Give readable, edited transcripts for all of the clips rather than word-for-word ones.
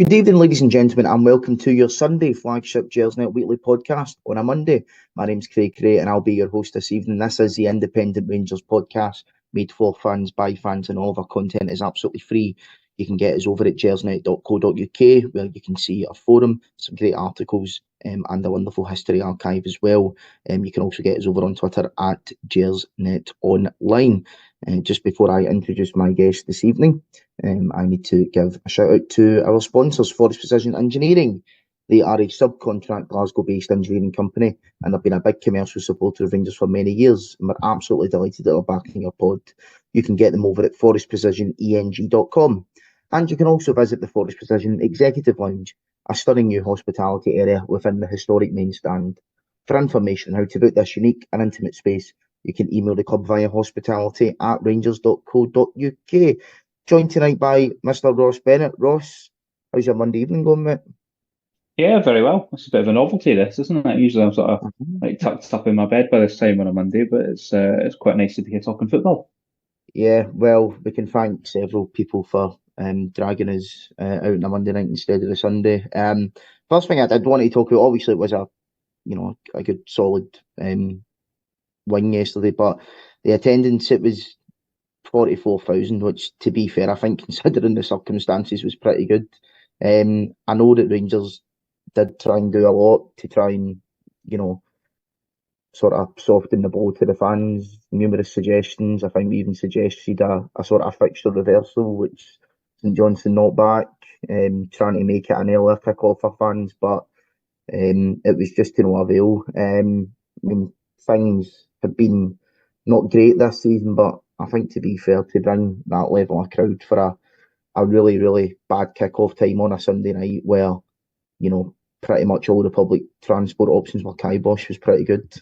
Good evening, ladies and gentlemen, and welcome to your Sunday flagship Gersnet Weekly Podcast on a Monday. My name's Craig Gray, and I'll be your host this evening. This is the Independent Rangers podcast, made for fans, by fans, and all of our content is absolutely free. You can get us over at gersnet.co.uk, where you can see a forum, some great articles, and a wonderful history archive as well. You can also get us over on Twitter at Gersnet Online. And just before I introduce my guest this evening, I need to give a shout out to our sponsors, Forrest Precision Engineering. They are a subcontract Glasgow-based engineering company, and they've been a big commercial supporter of Rangers for many years, and we're absolutely delighted that they're backing your pod. You can get them over at forrestprecisioneng.com, and you can also visit the Forrest Precision Executive Lounge, a stunning new hospitality area within the historic main stand. For information on how to book this unique and intimate space, you can email the club via hospitality@rangers.co.uk. Joined tonight by Mr. Ross Bennett. Ross, how's your Monday evening going, mate? Yeah, very well. It's a bit of a novelty, this, isn't it? Usually I'm sort of like tucked up in my bed by this time on a Monday, but it's quite nice to be here talking football. Yeah, well, we can thank several people for dragging us out on a Monday night instead of the Sunday. First thing I did want to talk about, obviously, it was a good solid win yesterday, but the attendance, it was 44,000, which, to be fair, I think considering the circumstances, was pretty good. I know that Rangers did try and do a lot to try and, sort of soften the blow to the fans. Numerous suggestions. I think we even suggested a sort of fixture reversal, which St Johnstone not back, trying to make it an earlier kick-off for fans, but it was just to no avail. Things have been not great this season, but I think, to be fair, to bring that level of crowd for a really, really bad kick-off time on a Sunday night where, pretty much all the public transport options were kibosh was pretty good.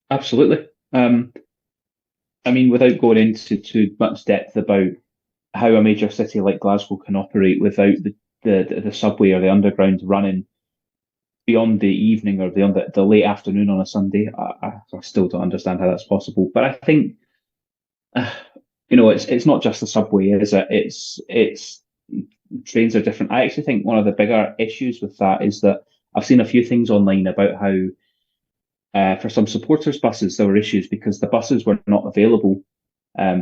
Absolutely. Without going into too much depth about how a major city like Glasgow can operate without the subway or the underground running beyond the evening or beyond the late afternoon on a Sunday, I still don't understand how that's possible. But I think, it's not just the subway, is it? It's trains are different. I actually think one of the bigger issues with that is that I've seen a few things online about how for some supporters' buses there were issues because the buses were not available.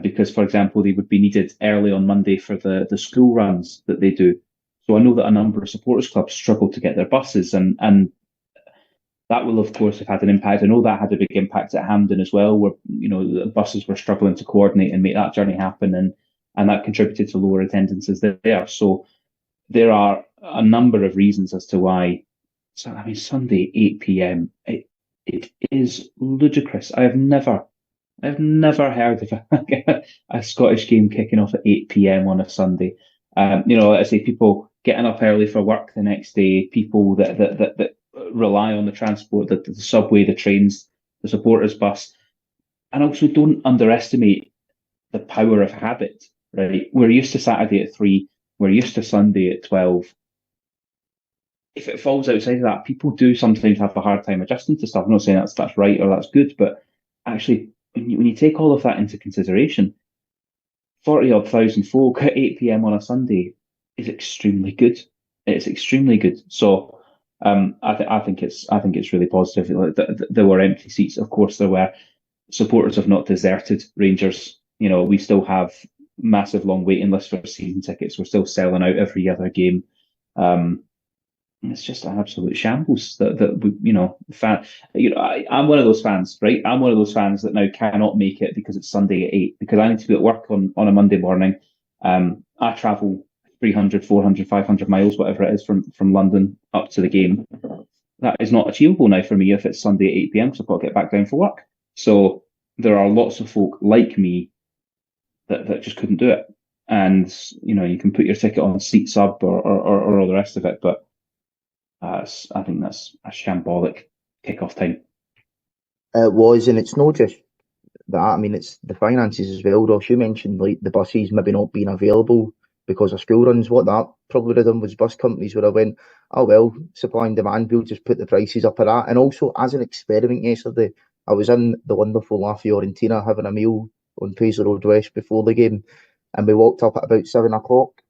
Because, for example, they would be needed early on Monday for the school runs that they do. So I know that a number of supporters clubs struggle to get their buses, and that will, of course, have had an impact. I know that had a big impact at Hampden as well, where the buses were struggling to coordinate and make that journey happen, and that contributed to lower attendances there. So there are a number of reasons as to why. So Sunday 8 p.m. It is ludicrous. I've never heard of a Scottish game kicking off at 8 p.m. on a Sunday. I say people getting up early for work the next day, people that rely on the transport, the subway, the trains, the supporters bus, and also don't underestimate the power of habit. Right, we're used to Saturday at 3, we're used to Sunday at 12. If it falls outside of that, people do sometimes have a hard time adjusting to stuff. I'm not saying that's right or that's good, but actually, when you take all of that into consideration, 40-odd thousand folk at 8 p.m. on a Sunday is extremely good. It's extremely good. So I think it's really positive. There were empty seats. Of course, there were. Supporters have not deserted Rangers. We still have massive long waiting lists for season tickets. We're still selling out every other game. It's just an absolute shambles I'm one of those fans, right? I'm one of those fans that now cannot make it because it's Sunday at 8, because I need to be at work on a Monday morning. I travel 300, 400, 500 miles, whatever it is, from London up to the game. That is not achievable now for me if it's Sunday at 8 p.m. because I've got to get back down for work. So there are lots of folk like me that just couldn't do it. And, you can put your ticket on Seat Sub or all the rest of it, but I think that's a shambolic kick-off time. It was, and it's not just that. It's the finances as well. Ross, you mentioned like the buses maybe not being available because of school runs. What that probably would have done was bus companies would have went, oh well, supply and demand, we'll just put the prices up at that. And also, as an experiment yesterday, I was in the wonderful La Fiorentina having a meal on Paisley Road West before the game, and we walked up at about 7 o'clock.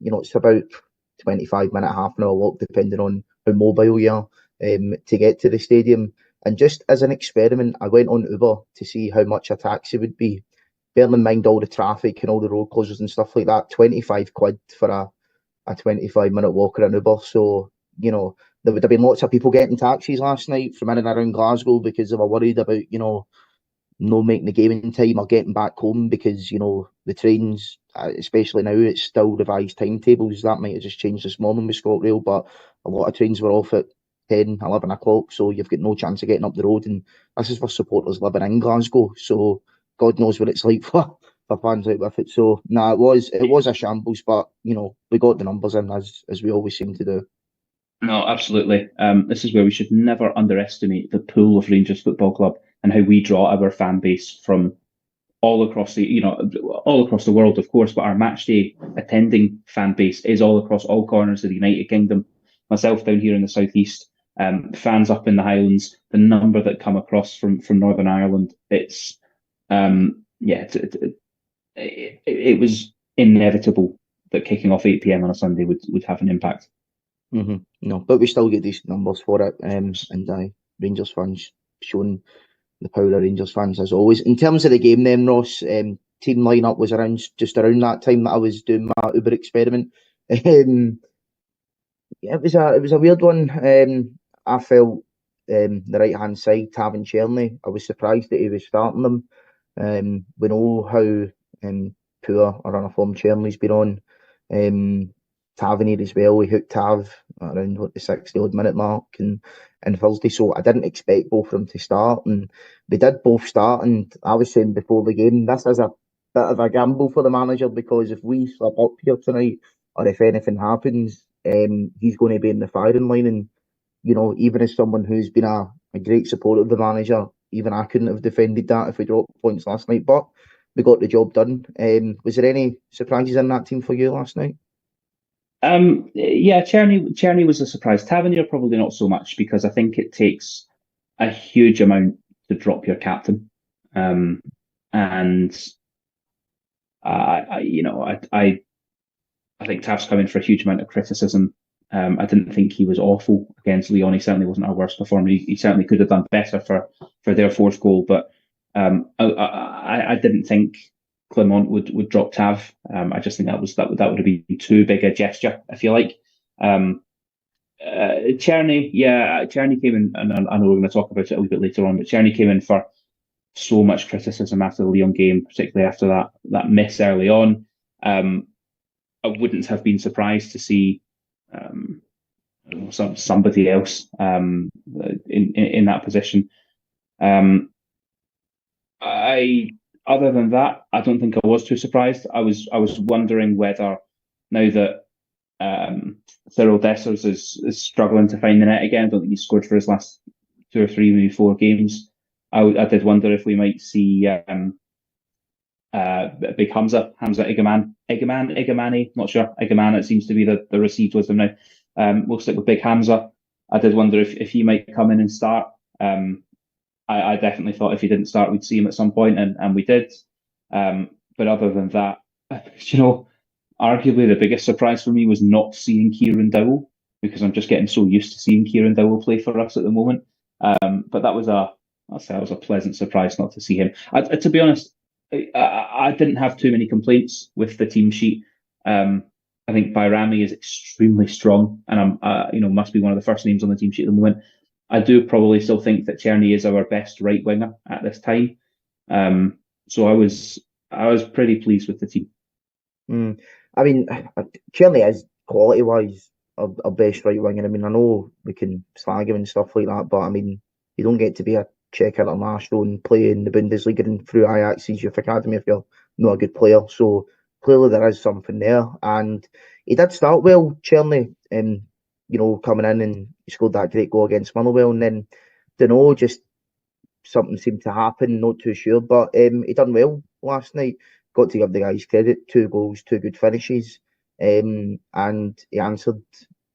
it's about 25-minute, half an hour walk, depending on how mobile you are, to get to the stadium. And just as an experiment, I went on Uber to see how much a taxi would be. Bearing in mind all the traffic and all the road closures and stuff like that, 25 quid for a 25-minute walk or an Uber. So, there would have been lots of people getting taxis last night from in and around Glasgow because they were worried about, no making the game in time or getting back home because, the trains, especially now, it's still revised timetables. That might have just changed this morning with ScotRail, but a lot of trains were off at 10, 11 o'clock, so you've got no chance of getting up the road. And this is for supporters living in Glasgow, so God knows what it's like for fans out with it. So, it was a shambles, but, we got the numbers in as we always seem to do. No, absolutely. This is where we should never underestimate the pull of Rangers Football Club and how we draw our fan base from all across the world, of course, but our match day attending fan base is all across all corners of the United Kingdom. Myself down here in the southeast, fans up in the Highlands, the number that come across from Northern Ireland, it's it was inevitable that kicking off 8 p.m. on a Sunday would have an impact. Mm-hmm. No, but we still get decent numbers for it, and Rangers fans showing the power of Rangers fans as always. In terms of the game, then Ross, team lineup was just around that time that I was doing my Uber experiment. It was a weird one. I felt the right hand side, Tav and Cherney. I was surprised that he was starting them. We know how poor or unformed Cherney's been on. Tavernier as well. We hooked Tav around the 60 odd minute mark and Thursday, so I didn't expect both of them to start, and they did both start. And I was saying before the game, this is a bit of a gamble for the manager, because if we slip up here tonight, or if anything happens, he's going to be in the firing line. And even as someone who's been a great supporter of the manager, even I couldn't have defended that if we dropped points last night. But we got the job done. Was there any surprises in that team for you last night? Cherney was a surprise. Tavernier probably not so much, because I think it takes a huge amount to drop your captain. And I think Tav's come in for a huge amount of criticism. I didn't think he was awful against Lyon. He certainly wasn't our worst performer. He certainly could have done better for their fourth goal, but I didn't think Clement would drop Tav. I just think that would have been too big a gesture, if you like. Cherney came in, and I know we're going to talk about it a little bit later on, but Cherney came in for so much criticism after the Lyon game, particularly after that miss early on. I wouldn't have been surprised to see somebody else in that position. Other than that, I don't think I was too surprised. I was wondering whether, now that Cyril Dessers is struggling to find the net again, I don't think he scored for his last 2 or 3, maybe 4 games. I did wonder if we might see big Hamza Igamani, not sure. Igamani, it seems to be the received wisdom now. We'll stick with big Hamza. I did wonder if he might come in and start. I definitely thought if he didn't start, we'd see him at some point, and we did. But other than that, arguably the biggest surprise for me was not seeing Kieran Dowell, because I'm just getting so used to seeing Kieran Dowell play for us at the moment. But that was a pleasant surprise not to see him. To be honest, I didn't have too many complaints with the team sheet. I think Bayrami is extremely strong, and must be one of the first names on the team sheet at the moment. I do probably still think that Cherney is our best right winger at this time. So I was pretty pleased with the team. I mean, Cherney is quality wise our best right winger. I mean, I know we can slag him and stuff like that, but I mean, you don't get to be a Czech international and play in the Bundesliga and through Ajax's youth academy if you're not a good player. So clearly there is something there, and he did start well, Cherney. Coming in, and he scored that great goal against Motherwell, and then just something seemed to happen, not too sure, but he done well last night. Got to give the guys credit, 2 goals, 2 good finishes, and he answered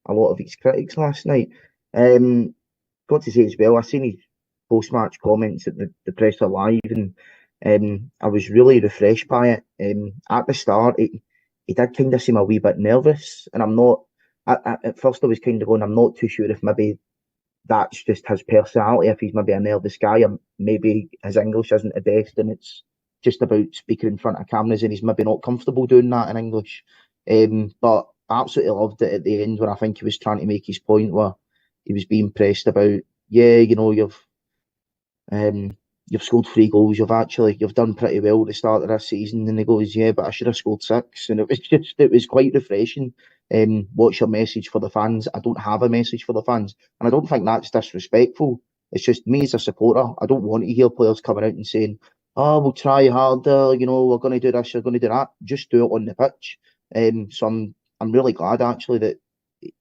a lot of his critics last night. Got to say as well, I seen his post-match comments at the Presser Live, and I was really refreshed by it. At the start, he he did kind of seem a wee bit nervous, and I'm not. At first, I was kind of going, I'm not too sure if maybe that's just his personality, if he's maybe a nervous guy, or maybe his English isn't the best, and it's just about speaking in front of cameras, and he's maybe not comfortable doing that in English. But I absolutely loved it at the end when I think he was trying to make his point, where he was being pressed about, yeah, um, you've scored 3 goals. You've done pretty well at the start of this season. And he goes, yeah, but I should have scored 6. And it was quite refreshing. What's your message for the fans? I don't have a message for the fans, and I don't think that's disrespectful. It's just me as a supporter. I don't want to hear players coming out and saying, "Oh, we'll try harder. We're going to do this. We're going to do that." Just do it on the pitch. So I'm really glad actually that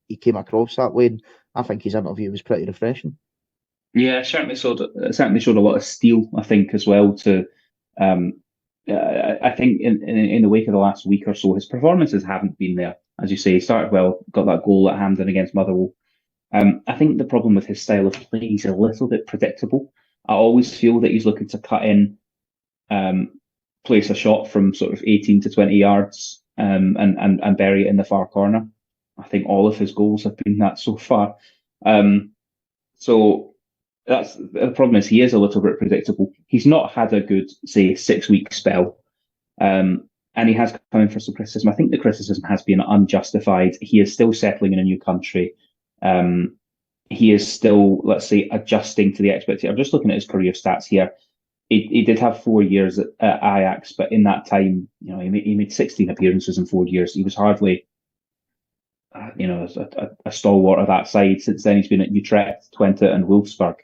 he came across that way. And I think his interview was pretty refreshing. Yeah, certainly showed a lot of steel, I think, as well. I think in the wake of the last week or so, his performances haven't been there. As you say, he started well, got that goal at Hampden against Motherwell. I think the problem with his style of play, he's a little bit predictable. I always feel that he's looking to cut in, place a shot from sort of 18 to 20 yards, and bury it in the far corner. I think all of his goals have been that so far. So that's the problem, is he is a little bit predictable. He's not had a good, say, 6-week spell. And he has come in for some criticism. I think the criticism has been unjustified. He is still settling in a new country. He is still, let's say, adjusting to the expectation. I'm just looking at his career stats here. He did have 4 years at Ajax, but in that time, he made 16 appearances in 4 years. He was hardly, a stalwart of that side. Since then, he's been at Utrecht, Twente, and Wolfsburg.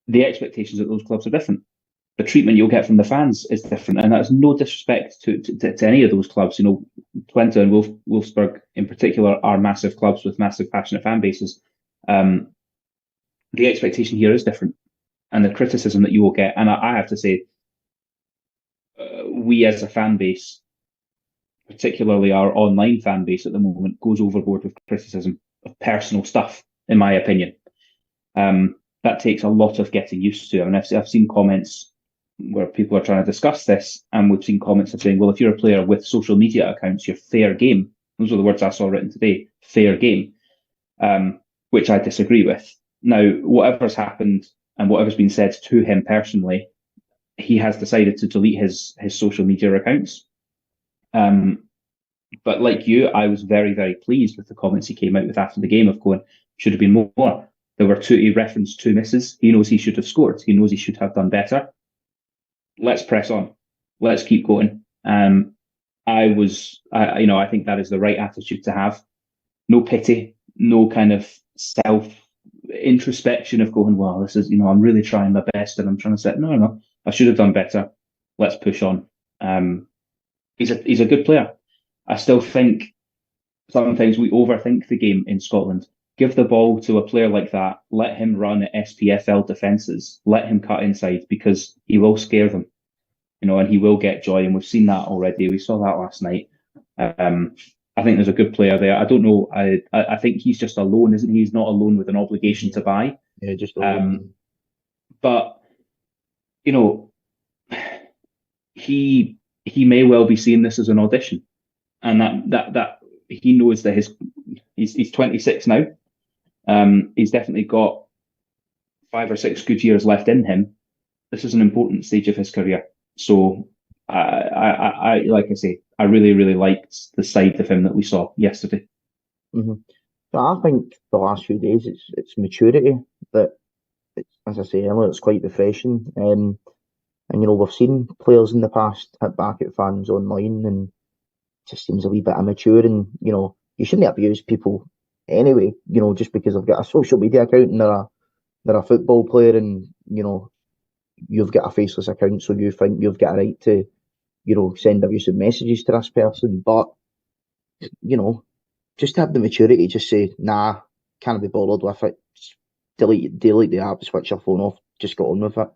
The expectations at those clubs are different. The treatment you'll get from the fans is different, and that's no disrespect to any of those clubs. Twente and Wolfsburg in particular are massive clubs with massive passionate fan bases. The expectation here is different, and the criticism that you will get, and I have to say, we as a fan base, particularly our online fan base at the moment, goes overboard with criticism of personal stuff, in my opinion. That takes a lot of getting used to. I mean, I've seen comments where people are trying to discuss this, and we've seen comments of saying, well, if you're a player with social media accounts, you're fair game. Those are the words I saw written today, fair game, which I disagree with. Now, whatever's happened and whatever's been said to him personally, he has decided to delete his social media accounts. But like you, I was very, very pleased with the comments he came out with after the game of going, should have been more. He referenced 2 misses. He knows he should have scored. He knows he should have done better. Let's press on. Let's keep going. I think that is the right attitude to have. No pity, no kind of self-introspection of going, well, this is, I'm really trying my best and I'm trying to say, no, I should have done better. Let's push on. He's a good player. I still think sometimes we overthink the game in Scotland. Give the ball to a player like that, let him run at SPFL defences, let him cut inside, because he will scare them, and he will get joy, and we've seen that already. We saw that last night. I think there's a good player there. I don't know. I think he's just alone, isn't he? He's not alone with an obligation to buy. Yeah, just alone. But he may well be seeing this as an audition, and that he knows that he's 26 now. He's definitely got 5 or 6 good years left in him. This is an important stage of his career. So I like I say, I really, really liked the side of him that we saw yesterday. Mm-hmm. So I think the last few days it's maturity that, as I say earlier, it's quite refreshing. And we've seen players in the past hit back at fans online, and it just seems a wee bit immature. And you shouldn't abuse people anyway, just because they've got a social media account and they're a football player, and you've got a faceless account, so you think you've got a right to send abusive messages to this person. But just have the maturity, just say, nah, can't be bothered with it, just delete the app, switch your phone off, just get on with it.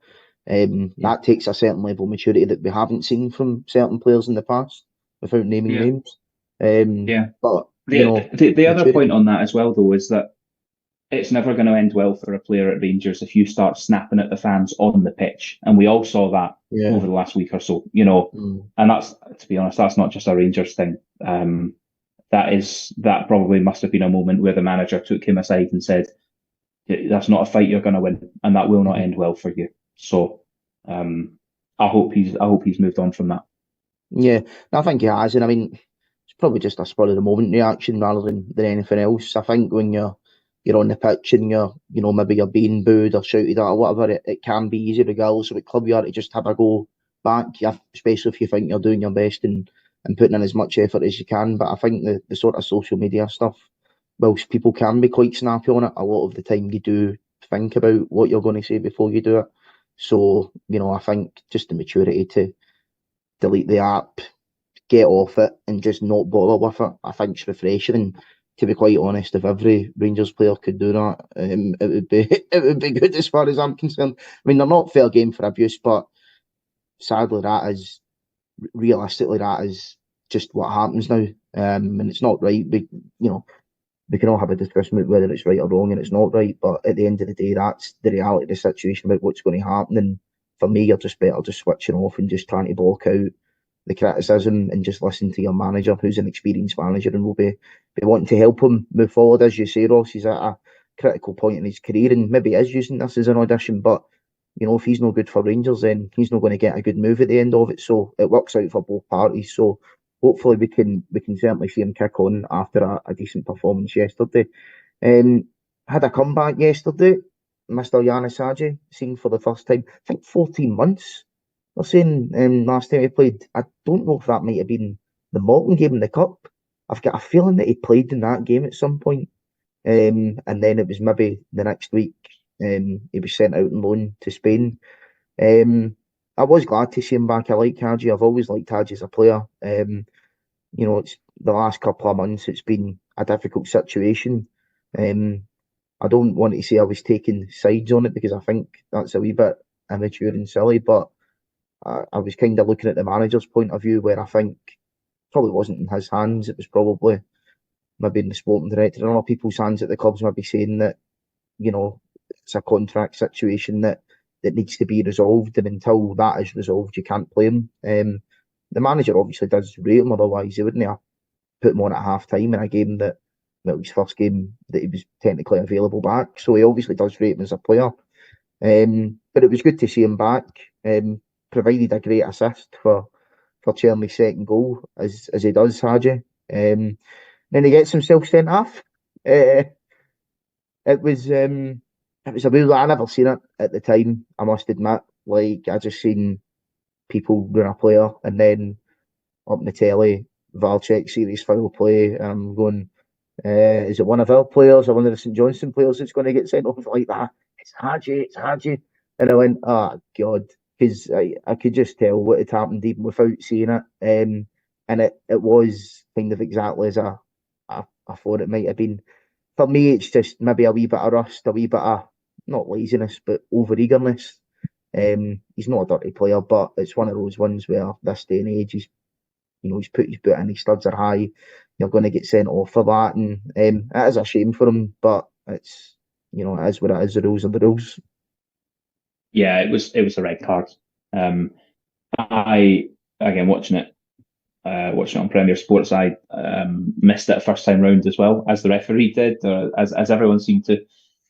That takes a certain level of maturity that we haven't seen from certain players in the past, without naming names. But the other point on that as well, though, is that it's never going to end well for a player at Rangers if you start snapping at the fans on the pitch. And we all saw that over the last week or so, and that's, to be honest, that's not just a Rangers thing. That probably must have been a moment where the manager took him aside and said, that's not a fight you're going to win, and that will not end well for you. So I hope he's moved on from that. Yeah, I think he has, and I mean, it's probably just a spur of the moment reaction rather than anything else. I think when you're on the pitch and maybe you're being booed or shouted at or whatever, it can be easy regardless of what club you are to just have a go back, especially if you think you're doing your best and putting in as much effort as you can. But I think the sort of social media stuff, whilst people can be quite snappy on it, a lot of the time you do think about what you're going to say before you do it. So, I think just the maturity to delete the app, get off it and just not bother with it, I think it's refreshing. And to be quite honest, if every Rangers player could do that, it would be good as far as I'm concerned. I mean, they're not fair game for abuse, but sadly realistically that is just what happens now, and it's not right. We can all have a discussion about whether it's right or wrong, and it's not right. But at the end of the day, that's the reality of the situation about what's going to happen. And for me, you're just better just switching off and just trying to block out the criticism and just listen to your manager, who's an experienced manager and will be wanting to help him move forward. As you say, Ross, he's at a critical point in his career and maybe is using this as an audition, but if he's no good for Rangers, then he's not going to get a good move at the end of it. So it works out for both parties. So hopefully we can certainly see him kick on after a decent performance yesterday. Had a comeback yesterday, Mr. Yanis Hadji, seen for the first time, I think 14 months. They're saying last time he played, I don't know if that might have been the Malton game in the Cup. I've got a feeling that he played in that game at some point. And then it was maybe the next week he was sent out on loan to Spain. I was glad to see him back. I like Hadji. I've always liked Hadji as a player. It's the last couple of months, it's been a difficult situation. I don't want to say I was taking sides on it because I think that's a wee bit immature and silly, but I was kind of looking at the manager's point of view where I think probably wasn't in his hands. It was probably maybe in the sporting director and other people's hands at the clubs, maybe saying that, it's a contract situation that needs to be resolved. And until that is resolved, you can't play him. The manager obviously does rate him, otherwise he wouldn't have put him on at half time in a game that his first game that he was technically available back. So he obviously does rate him as a player. But it was good to see him back. Provided a great assist for Czerny's second goal, as he does, Hadji. Then he gets himself sent off. It was a real. I never seen it at the time, I must admit. Like, I just seen people run a player and then up in the telly, Valchek serious foul play. I'm going, is it one of our players or one of the St Johnstone players that's going to get sent off like that? It's Hadji. And I went, oh, God. Because I could just tell what had happened even without seeing it. And it was kind of exactly as I thought it might have been. For me, it's just maybe a wee bit of rust, a wee bit of, not laziness, but over-eagerness. He's not a dirty player, but it's one of those ones where this day and age, he's put his boot in, his studs are high, you're going to get sent off for that. And it is a shame for him, but it's, it is what it is, the rules are the rules. Yeah, it was a red card. I, again, watching it on Premier Sports, I missed it first time round as well, as the referee did, as everyone seemed to,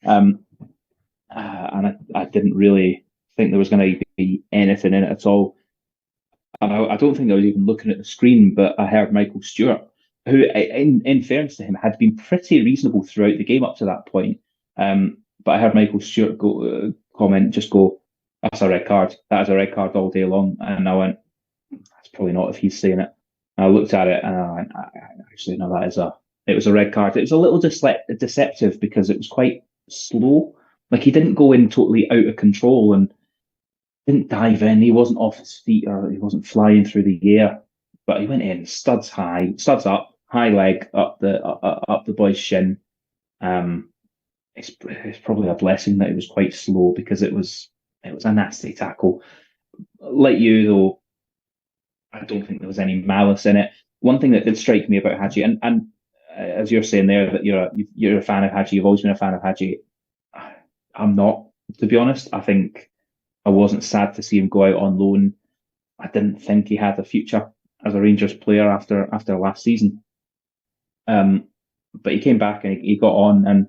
and I didn't really think there was going to be anything in it at all. I don't think I was even looking at the screen, but I heard Michael Stewart, who, in fairness to him, had been pretty reasonable throughout the game up to that point. But I heard Michael Stewart comment, that's a red card. That is a red card all day long. And I went, that's probably not if he's saying it. And I looked at it and I went, actually, no, it was a red card. It was a little deceptive because it was quite slow. Like, he didn't go in totally out of control and didn't dive in. He wasn't off his feet or he wasn't flying through the air, but he went in studs up, high leg up the boy's shin. It's probably a blessing that it was quite slow because it was a nasty tackle. Like you, though, I don't think there was any malice in it. One thing that did strike me about Hadji, and as you're saying there, that you're a fan of Hadji, you've always been a fan of Hadji. I'm not, to be honest. I think I wasn't sad to see him go out on loan. I didn't think he had a future as a Rangers player after last season. But he came back and he got on, and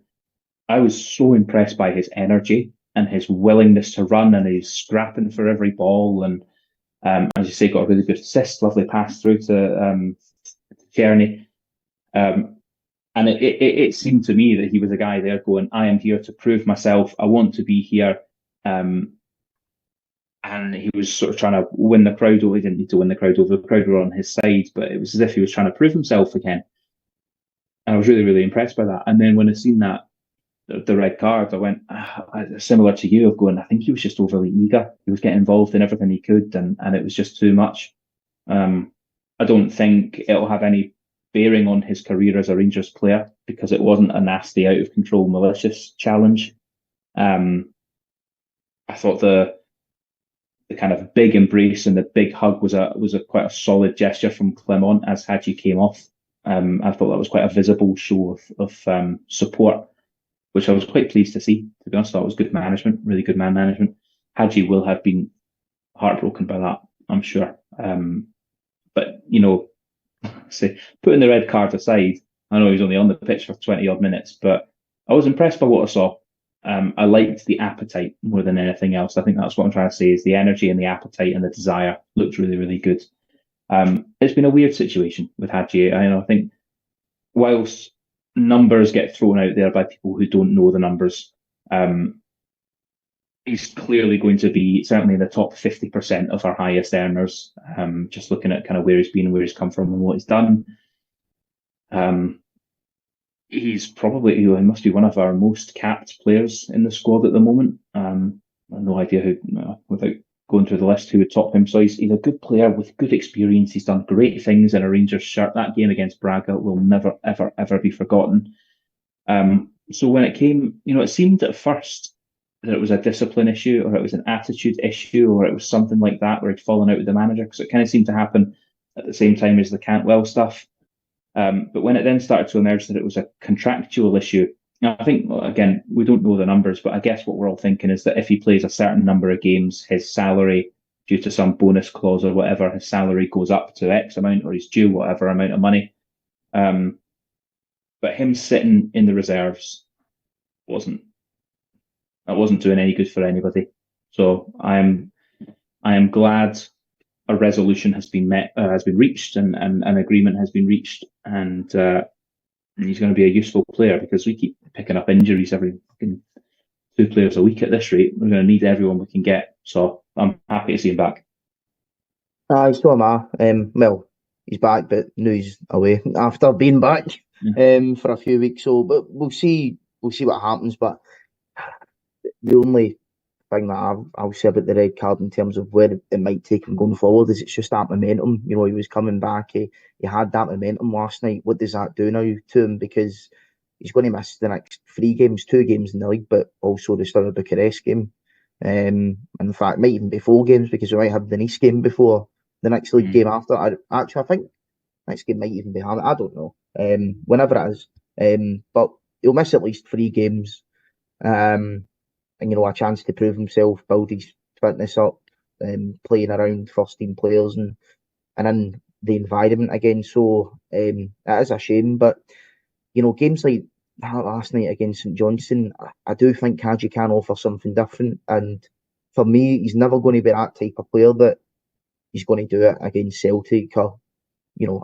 I was so impressed by his energy and his willingness to run, and he's scrapping for every ball. And as you say, got a really good assist, lovely pass through to Kearney. And it seemed to me that he was a guy there going, I am here to prove myself. I want to be here. And he was sort of trying to win the crowd over. He didn't need to win the crowd over. The crowd were on his side, but it was as if he was trying to prove himself again. And I was really, really impressed by that. And then when I seen that, the red card, I went, similar to you, of going, I think he was just overly eager. He was getting involved in everything he could, and it was just too much. I don't think it'll have any bearing on his career as a Rangers player, because it wasn't a nasty, out of control, malicious challenge. I thought the kind of big embrace and the big hug was a quite a solid gesture from Clement as Hadji came off. I thought that was quite a visible show of support, which I was quite pleased to see. To be honest, I thought it was good management, really good man management. Hadji will have been heartbroken by that, I'm sure. But say, putting the red card aside, I know he was only on the pitch for 20 odd minutes, but I was impressed by what I saw. I liked the appetite more than anything else. I think that's what I'm trying to say, is the energy and the appetite and the desire looked really, really good. It's been a weird situation with Hadji. I think whilst numbers get thrown out there by people who don't know the numbers, he's clearly going to be certainly in the top 50% of our highest earners, just looking at kind of where he's been, where he's come from and what he's done. He's probably, he must be one of our most capped players in the squad at the moment. I have no idea who, without going through the list, who would top him. So he's a good player with good experience. He's done great things in a Rangers shirt. That game against Braga will never, ever, ever be forgotten. So when it came, it seemed at first that it was a discipline issue, or it was an attitude issue, or it was something like that, where he'd fallen out with the manager, because it kind of seemed to happen at the same time as the Cantwell stuff. But when it then started to emerge that it was a contractual issue, I think, again, we don't know the numbers, but I guess what we're all thinking is that if he plays a certain number of games, his salary, due to some bonus clause or whatever, his salary goes up to X amount, or he's due whatever amount of money. But him sitting in the reserves wasn't doing any good for anybody. So I am glad a resolution has been reached, and an agreement has been reached, and he's going to be a useful player, because we keep picking up injuries every 2 players a week at this rate. We're going to need everyone we can get. So I'm happy to see him back. So am I. Well, he's back, but now he's away after being back for a few weeks. So, but we'll see what happens. But the only thing that I'll say about the red card in terms of where it might take him going forward is it's just that momentum. He was coming back. He had that momentum last night. What does that do now to him? Because he's going to miss the next 3 games, 2 games in the league, but also the Steaua Bucharest game. In fact, it might even be 4 games, because we might have the Nice game before the next league game after. I think next game might even be Hamilton. I don't know. Whenever it is. But he'll miss at least 3 games. And a chance to prove himself, build his fitness up, playing around first team players and in the environment again. So it is a shame, but games like that last night against St Johnstone, I do think Hadji can offer something different. And for me, he's never going to be that type of player that he's going to do it against Celtic, or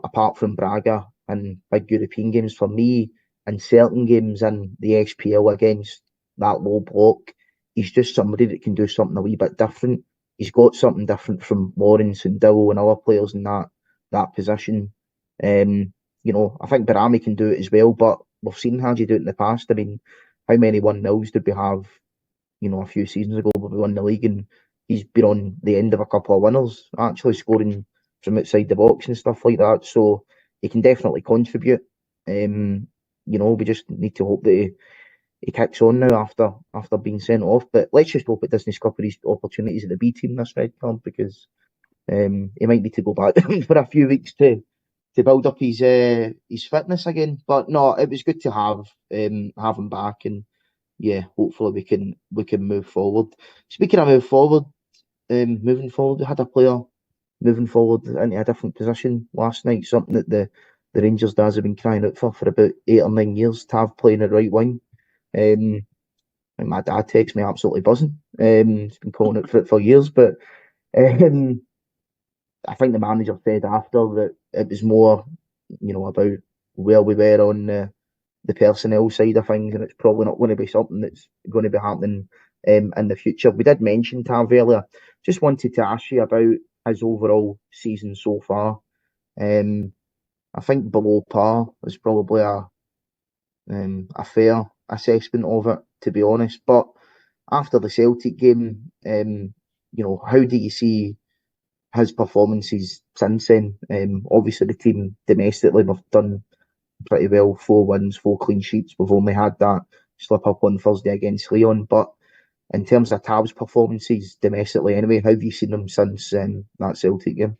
apart from Braga and big European games. For me, in certain games in the SPL against that low block, he's just somebody that can do something a wee bit different. He's got something different from Lawrence and Dill and other players in that position. I think Barami can do it as well, but we've seen Hadji do it in the past. I mean, how many 1-0s did we have, a few seasons ago when we won the league, and he's been on the end of a couple of winners, actually scoring from outside the box and stuff like that. So he can definitely contribute. We just need to hope that he kicks on now after being sent off. But let's just hope it doesn't scupper his opportunities at the B team this red card, because he might need to go back for a few weeks to build up his fitness again. But no, it was good to have him back, and yeah, hopefully we can move forward. Speaking of moving forward, we had a player moving forward into a different position last night, something that the Rangers dads have been crying out for about 8 or 9 years, to have playing at right wing. And my dad takes me absolutely buzzing. He's been calling it for years, but um, I think the manager said after that it was more, about where we were on the personnel side of things, and it's probably not going to be something that's going to be happening in the future. We did mention Tav earlier. Just wanted to ask you about his overall season so far. I think below par is probably a fair assessment of it, to be honest. But after the Celtic game, how do you see his performances since then? Obviously, the team domestically we've done pretty well. 4 wins, 4 clean sheets. We've only had that slip up on Thursday against Leon. But in terms of Tav's performances domestically, anyway, how have you seen him since that Celtic game?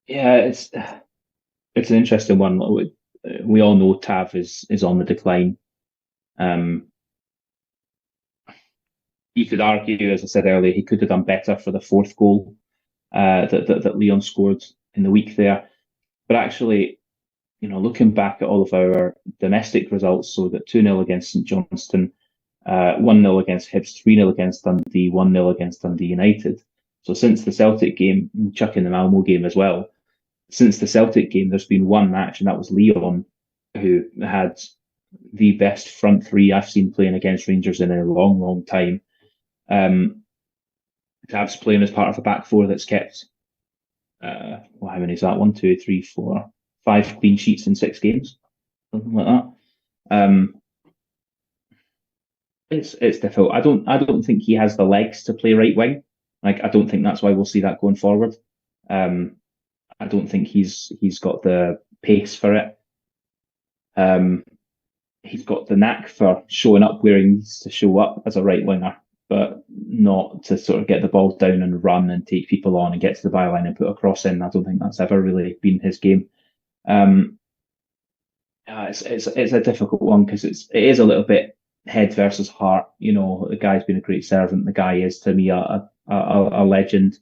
Yeah, it's an interesting one. We all know Tav is on the decline. You could argue, as I said earlier, he could have done better for the fourth goal that Leon scored in the week there. But actually, looking back at all of our domestic results, so that 2-0 against St Johnstone, 1-0 against Hibs, 3-0 against Dundee, 1-0 against Dundee United. So since the Celtic game, chuck in the Malmo game as well, since the Celtic game, there's been one match, and that was Leon, who had the best front three I've seen playing against Rangers in a long, long time. Tav's playing as part of a back four that's kept, how many is that? 1, 2, 3, 4, 5 clean sheets in 6 games, something like that. It's difficult. I don't think he has the legs to play right wing. Like, I don't think that's why we'll see that going forward. I don't think he's got the pace for it. He's got the knack for showing up where he needs to show up as a right winger, but not to sort of get the ball down and run and take people on and get to the byline and put a cross in. I don't think that's ever really been his game. It's a difficult one because it is a little bit head versus heart. The guy's been a great servant. The guy is, to me, a legend.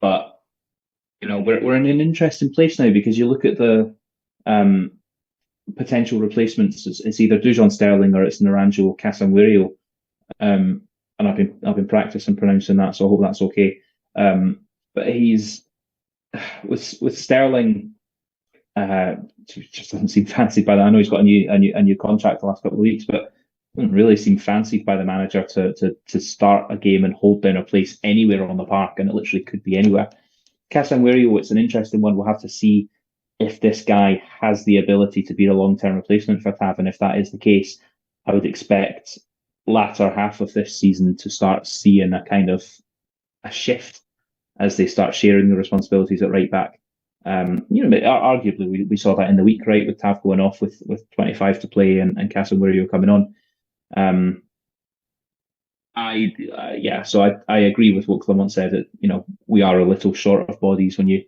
But we're in an interesting place now, because you look at the potential replacements. It's either Dujon Sterling or it's Naranjo Casemiro. And I've been practicing pronouncing that, so I hope that's okay. But he's with Sterling. Just doesn't seem fancied by that. I know he's got a new contract the last couple of weeks, but doesn't really seem fancied by the manager to start a game and hold down a place anywhere on the park, and it literally could be anywhere. Casemiro, it's an interesting one. We'll have to see if this guy has the ability to be a long-term replacement for Tav, and if that is the case, I would expect latter half of this season to start seeing a kind of a shift as they start sharing the responsibilities at right back. Arguably we saw that in the week, right, with Tav going off with 25 to play and Casemiro coming on. So I agree with what Clement said, that we are a little short of bodies when you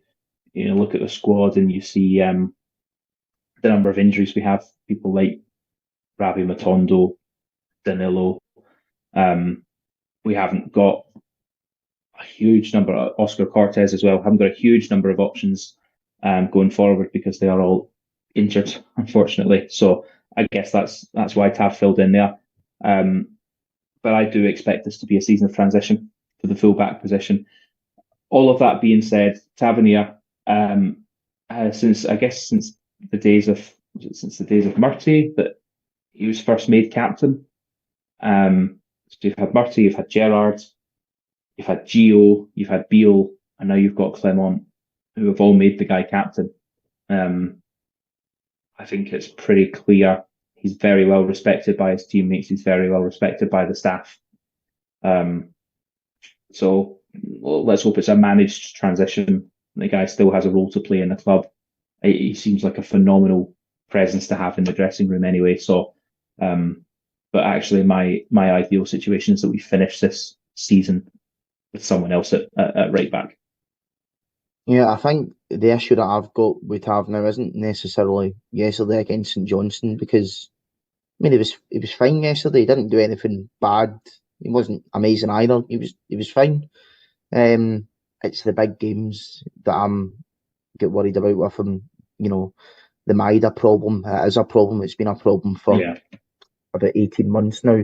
look at the squad and you see the number of injuries we have. People like Ravi Matondo, Danilo. We haven't got a huge number of Oscar Cortez as well. Haven't got a huge number of options going forward because they are all injured, unfortunately. So I guess that's why Tav filled in there. But I do expect this to be a season of transition to the full back position. All of that being said, Tavernier, since the days of Murty that he was first made captain. So you've had Murty, you've had Gerrard, you've had Gio, you've had Beale, and now you've got Clement, who have all made the guy captain. I think it's pretty clear he's very well respected by his teammates. He's very well respected by the staff. So let's hope it's a managed transition. The guy still has a role to play in the club. He seems like a phenomenal presence to have in the dressing room anyway. So, but actually my ideal situation is that we finish this season with someone else at right back. Yeah, I think the issue that I've got with Tav now isn't necessarily yesterday against St Johnstone because I mean he was fine yesterday. He didn't do anything bad. He wasn't amazing either. He was fine. It's the big games that I'm get worried about with him. You know, the Maida problem. It is a problem. It's been a problem for Yeah, about 18 months now,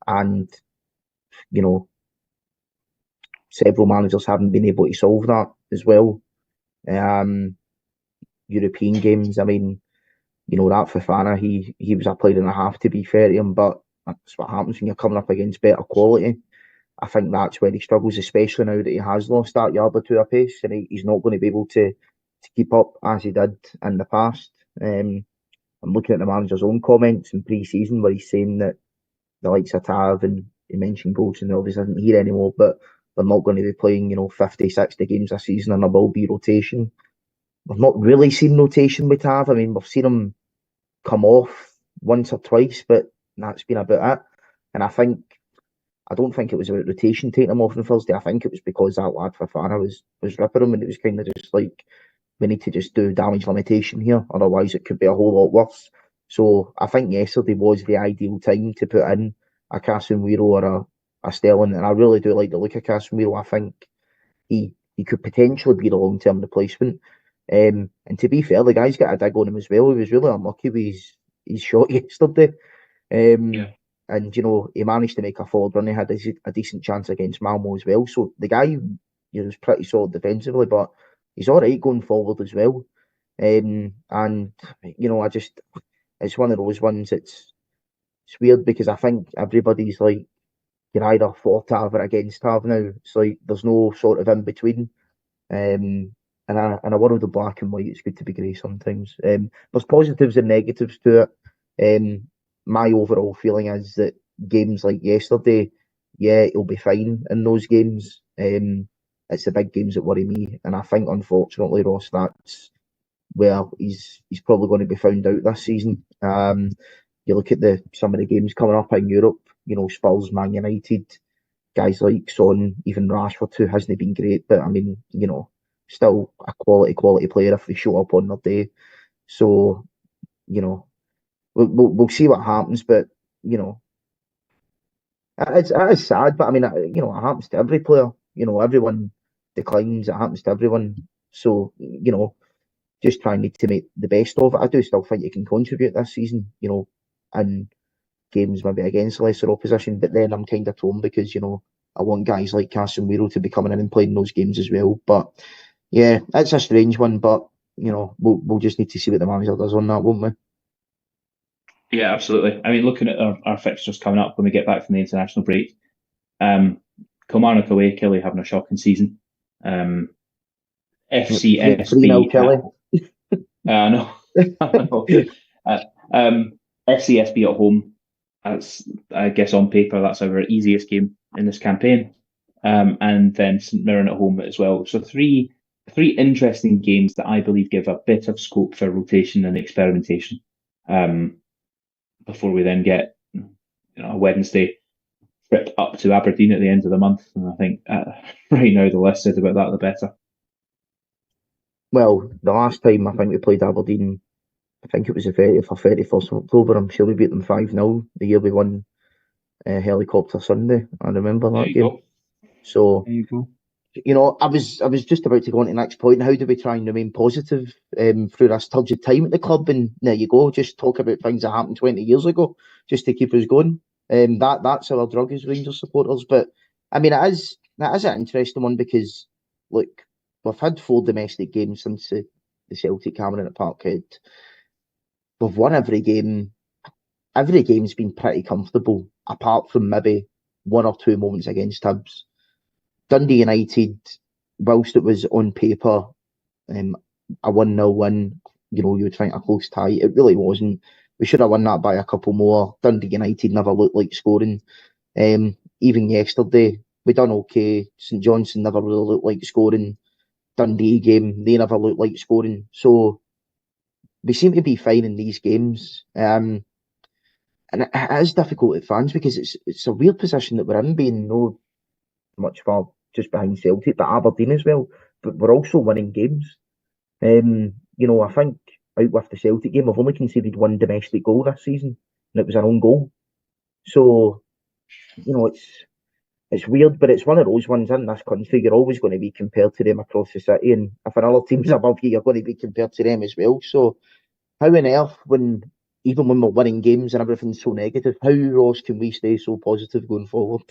and you know, several managers haven't been able to solve that as well. Um, European games. I mean, that Fafana, he was a player and a half to be fair to him, but that's what happens when you're coming up against better quality. I think that's where he struggles, especially now that he has lost that yard or two of pace, and he's not going to be able to keep up as he did in the past. I'm looking at the manager's own comments in pre-season where he's saying that the likes of Tav and he mentioned Goldson obviously isn't here anymore, but they're not going to be playing, 50, 60 games a season and there will be rotation. We've not really seen rotation with Tav. I mean, we've seen him come off once or twice, but that's been about it. And I don't think it was about rotation taking him off on Thursday. I think it was because that lad Fafana was ripping him, and it was kind of just like we need to just do damage limitation here, otherwise it could be a whole lot worse. So I think yesterday was the ideal time to put in a Casemiro or a Sterling, and I really do like the look of Casemiro. I think he could potentially be the long term replacement. And to be fair, the guy's got a dig on him as well. He was really unlucky with his shot yesterday. Um, yeah, and he managed to make a forward run. He had a decent chance against Malmo as well. So the guy, was pretty solid defensively, but he's all right going forward as well. And I just it's one of those ones. It's weird because I think everybody's like you're either for Tav or against Tav now. It's like there's no sort of in between. In a world of black and white, it's good to be grey sometimes. There's positives and negatives to it. My overall feeling is that games like yesterday, yeah, he'll be fine in those games. It's the big games that worry me, and I think unfortunately, Ross, that's where he's probably going to be found out this season. You look at some of the games coming up in Europe. Spurs, Man United, guys like Son, even Rashford who hasn't been great, but I mean, still a quality player if they show up on their day. So, you know, we'll see what happens, but you know, it is sad, but I mean, it happens to every player. Everyone declines. It happens to everyone. So, just try and need to make the best of it. I do still think you can contribute this season. And games maybe against lesser opposition, but then I'm kind of torn because I want guys like Casemiro to be coming in and playing those games as well. But yeah, it's a strange one, but we'll just need to see what the manager does on that, won't we? yeah, absolutely. I mean, looking at our fixtures coming up when we get back from the international break, um, Kilmarnock away, Kelly having a shocking season. Um, 3-0 FCSB at Kelly. no, I know. Uh, FCSB at home. That's, I guess, on paper, that's our easiest game in this campaign. And then St Mirren at home as well. So three interesting games that I believe give a bit of scope for rotation and experimentation. Before we then get a Wednesday trip up to Aberdeen at the end of the month. And I think right now the less said about that, the better. Well, the last time I think we played Aberdeen, I think it was the 30th or 31st of October. I'm sure we beat them 5-0 the year we won Helicopter Sunday. I remember There that you game. go. So, There you go. I was just about to go on to the next point. How do we try and remain positive through this turgid time at the club? And there you go. Just talk about things that happened 20 years ago, just to keep us going. That's our drug as Rangers supporters. But I mean, that is an interesting one because look, we've had 4 domestic games since the Celtic Cameron at Parkhead. We've won every game. Every game's been pretty comfortable, apart from maybe 1 or 2 moments against Hibs. Dundee United, whilst it was on paper a 1-0 win, you were trying a close tie. It really wasn't. We should have won that by a couple more. Dundee United never looked like scoring. Even yesterday, we done okay. St Johnstone never really looked like scoring. Dundee game, they never looked like scoring. So we seem to be fine in these games. And it is difficult at fans because it's a weird position that we're in, being no much far just behind Celtic, but Aberdeen as well. but we're also winning games. I think out with the Celtic game, I've only conceded one domestic goal this season, and it was our own goal. So, it's weird, but it's one of those ones in this country. You're always going to be compared to them across the city, and if another team's above you, you're going to be compared to them as well. So, how on earth, even when we're winning games and everything's so negative, how, Ross, can we stay so positive going forward?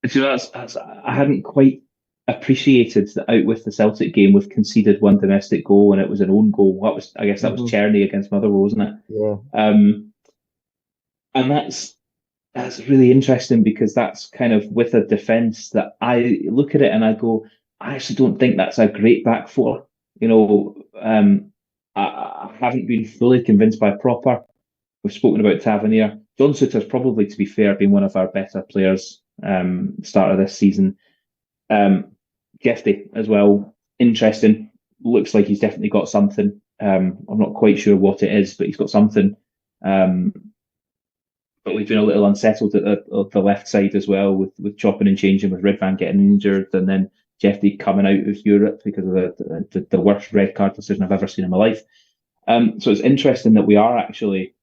So I hadn't quite appreciated that out with the Celtic game, we've conceded one domestic goal and it was an own goal. I guess that was Czerny against Motherwell, wasn't it? Yeah. And that's really interesting because that's kind of with a defence that I look at it and I go, I actually don't think that's a great back four. I haven't been fully convinced by Proper. We've spoken about Tavernier. John Souttar's probably, to be fair, been one of our better players start of this season. Gefty as well, interesting. Looks like he's definitely got something. I'm not quite sure what it is, but he's got something. But we've been a little unsettled at the left side as well, with chopping and changing, with Ridvan getting injured, and then Gefty coming out of Europe because of the worst red card decision I've ever seen in my life. So it's interesting that we are actually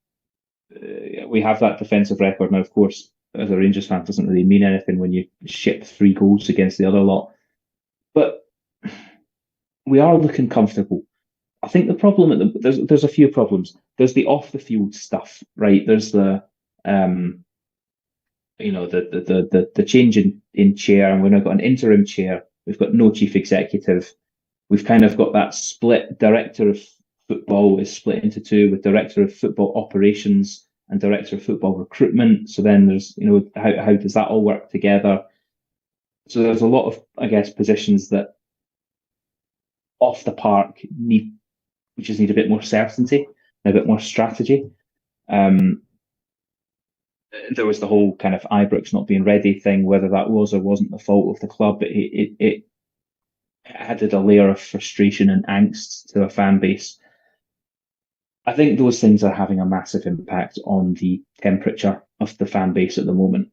we have that defensive record now. Of course, as a Rangers fan, it doesn't really mean anything when you ship 3 goals against the other lot. But we are looking comfortable. I think the problem there's a few problems. There's the off the field stuff, right? There's the the change in chair, and we've now got an interim chair. We've got no chief executive. We've kind of got that split. Director of football is split into 2, with director of football operations and director of football recruitment. So then there's, how does that all work together? So there's a lot of, I guess, positions that off the park need a bit more certainty and a bit more strategy. There was the whole kind of Ibrox not being ready thing, whether that was or wasn't the fault of the club, but it added a layer of frustration and angst to a fan base. I think those things are having a massive impact on the temperature of the fan base at the moment,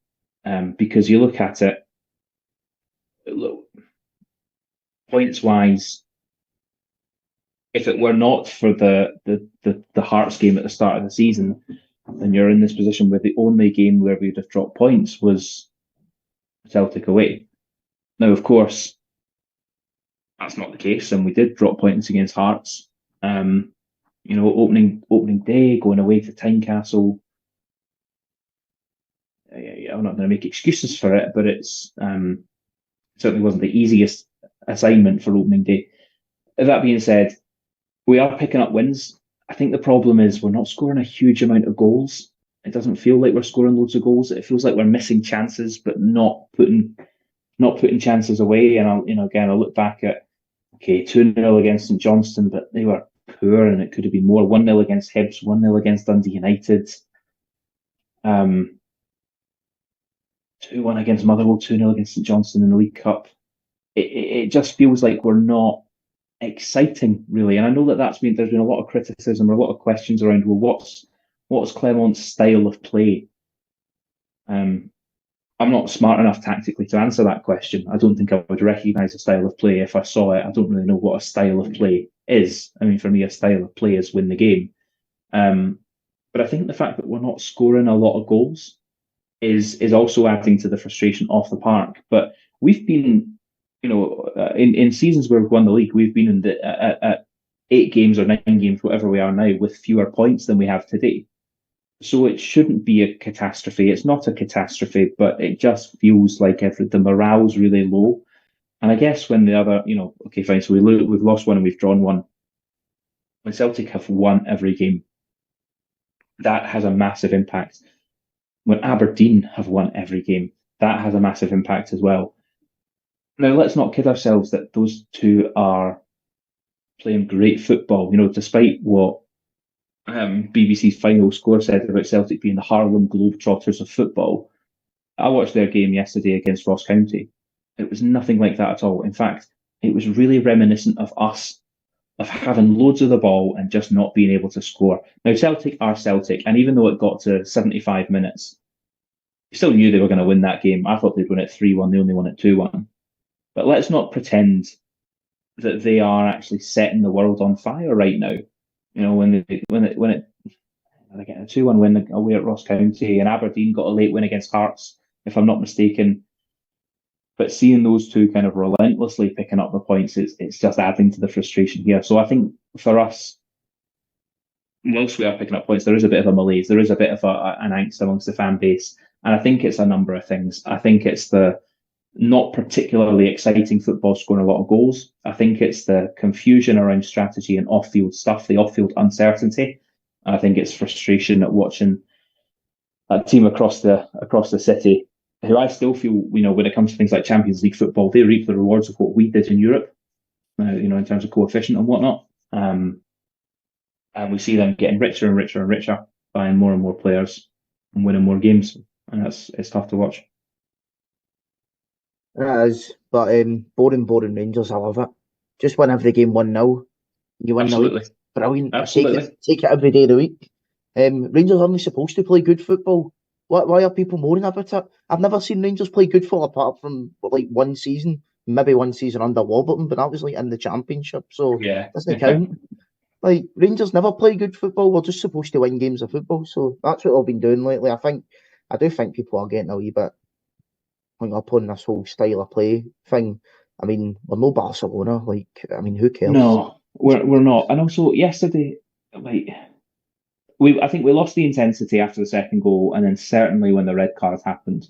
because you look at it, points-wise, if it were not for the Hearts game at the start of the season, then you're in this position where the only game where we'd have dropped points was Celtic away. Now, of course, that's not the case, and we did drop points against Hearts. Opening day, going away to Tynecastle. I'm not going to make excuses for it, but it's certainly wasn't the easiest assignment for opening day. That being said, we are picking up wins. I think the problem is we're not scoring a huge amount of goals. It doesn't feel like we're scoring loads of goals. It feels like we're missing chances, but not putting chances away. And I look back at 2-0 against St Johnstone, but they were poor, and it could have been more. 1-0 against Hibs, 1-0 against Dundee United, 2-1 against Motherwell, 2-0 against St Johnstone in the League Cup. It just feels like we're not exciting, really. And I know there's been a lot of criticism or a lot of questions around, well, what's Clermont's style of play? I'm not smart enough tactically to answer that question. I don't think I would recognise a style of play if I saw it. I don't really know what a style of play is. I mean, for me, a style of play is win the game. But I think the fact that we're not scoring a lot of goals is also adding to the frustration off the park. But we've been, in seasons where we've won the league, we've been at 8 games or 9 games, whatever we are now, with fewer points than we have today. So it shouldn't be a catastrophe. It's not a catastrophe, but it just feels like the morale's really low. And I guess when the other, fine, so we've lost one and we've drawn one. When Celtic have won every game, that has a massive impact. When Aberdeen have won every game, that has a massive impact as well. Now, let's not kid ourselves that those two are playing great football. Despite what BBC's final score said about Celtic being the Harlem Globetrotters of football, I watched their game yesterday against Ross County. It was nothing like that at all. In fact, it was really reminiscent of us, of having loads of the ball and just not being able to score. Now, Celtic are Celtic, and even though it got to 75 minutes, you still knew they were going to win that game. I thought they'd win it 3-1. They only won it 2-1. But let's not pretend that they are actually setting the world on fire right now. You know, when they're getting a 2-1 win away at Ross County, and Aberdeen got a late win against Hearts, if I'm not mistaken. But seeing those two kind of relentlessly picking up the points, it's just adding to the frustration here. So I think for us, whilst we are picking up points, there is a bit of a malaise. There is a bit of an angst amongst the fan base. And I think it's a number of things. I think it's the not particularly exciting football scoring a lot of goals. I think it's the confusion around strategy and off-field stuff, the off-field uncertainty. I think it's frustration at watching a team across the city who I still feel, you know, when it comes to things like Champions League football, they reap the rewards of what we did in Europe, you know, in terms of coefficient and whatnot. And we see them getting richer and richer and richer, buying more and more players and winning more games. And it's tough to watch. It is, but boring Rangers, I love it. Just win every game 1-0. You win the league. Brilliant. Absolutely. Take it every day of the week. Rangers aren't supposed to play good football. Why are people moaning about it? I've never seen Rangers play good football apart from like one season, maybe one season under Warburton, but that was like in the Championship, so yeah, doesn't count. Like Rangers never play good football. We're just supposed to win games of football, so that's what I've been doing lately. I do think people are getting a wee bit hung up on this whole style of play thing. I mean, we're no Barcelona. Like, I mean, who cares? No, we're not. And also yesterday, like I think we lost the intensity after the second goal, and then certainly when the red card happened.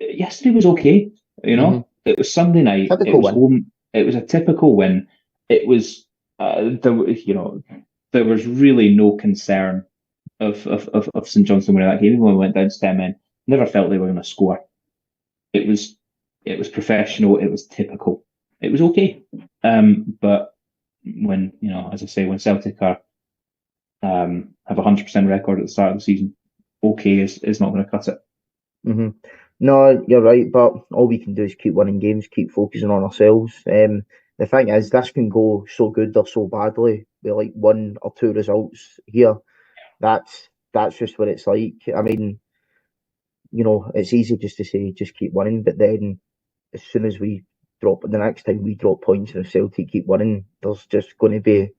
Yesterday was okay, you know. Mm-hmm. It was Sunday night. Typical it was home. It was a typical win. It was there was really no concern of St Johnstone winning that game. Even when we went down to 10 men, never felt they were going to score. It was professional. It was typical. It was okay. But when, you know, as I say, when Celtic are have a 100% record at the start of the season, okay is not going to cut it. Mm-hmm. No, you're right, but all we can do is keep winning games, keep focusing on ourselves. The thing is, this can go so good or so badly with like one or two results here. That's just what it's like. I mean, you know, it's easy just to say just keep winning, but then as soon as the next time we drop points and if Celtic keep winning, there's just going to be,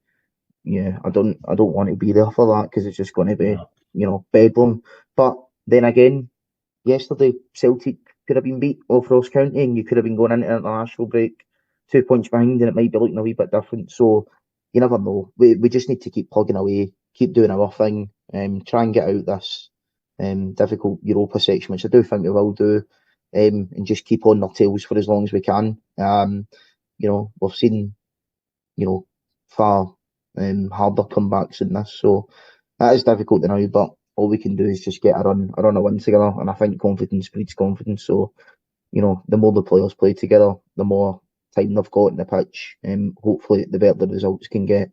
yeah, I don't want to be there for that because it's just going to be, you know, bedlam. But then again, yesterday Celtic could have been beat off Ross County and you could have been going into international break 2 points behind and it might be looking a wee bit different. So you never know. We just need to keep plugging away, keep doing our thing, try and get out this difficult Europa section, which I do think we will do, and just keep on our tails for as long as we can. You know, we've seen, you know, far harder comebacks in this, so that is difficult now, but all we can do is just get a run of win together, and I think confidence breeds confidence. So, you know, the more the players play together, the more time they've got in the pitch, hopefully the better the results can get,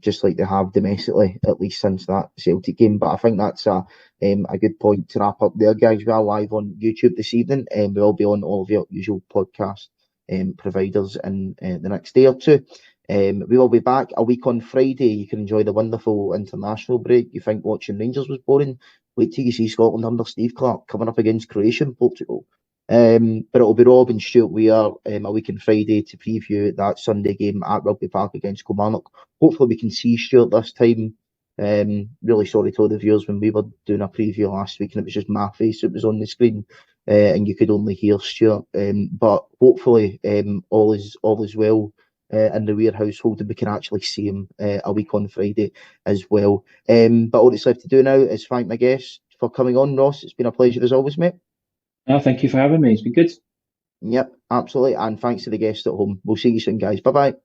just like they have domestically, at least since that Celtic game. But I think that's a good point to wrap up there, guys. We are live on YouTube this evening, and we will be on all of your usual podcast providers in the next day or two. We will be back a week on Friday. You can enjoy the wonderful international break. You think watching Rangers was boring? Wait till you see Scotland under Steve Clarke coming up against Croatia and Portugal. But it'll be Rob and Stuart Weir a week on Friday to preview that Sunday game at Rugby Park against Kilmarnock. Hopefully we can see Stuart this time. Really sorry to all the viewers when we were doing a preview last week and it was just my face that was on the screen and you could only hear Stuart. But hopefully all is well in the Weir household and we can actually see him a week on Friday as well. But all that's left to do now is thank my guests for coming on. Ross, it's been a pleasure as always, mate. No, thank you for having me. It's been good. Yep, absolutely. And thanks to the guests at home. We'll see you soon, guys. Bye-bye.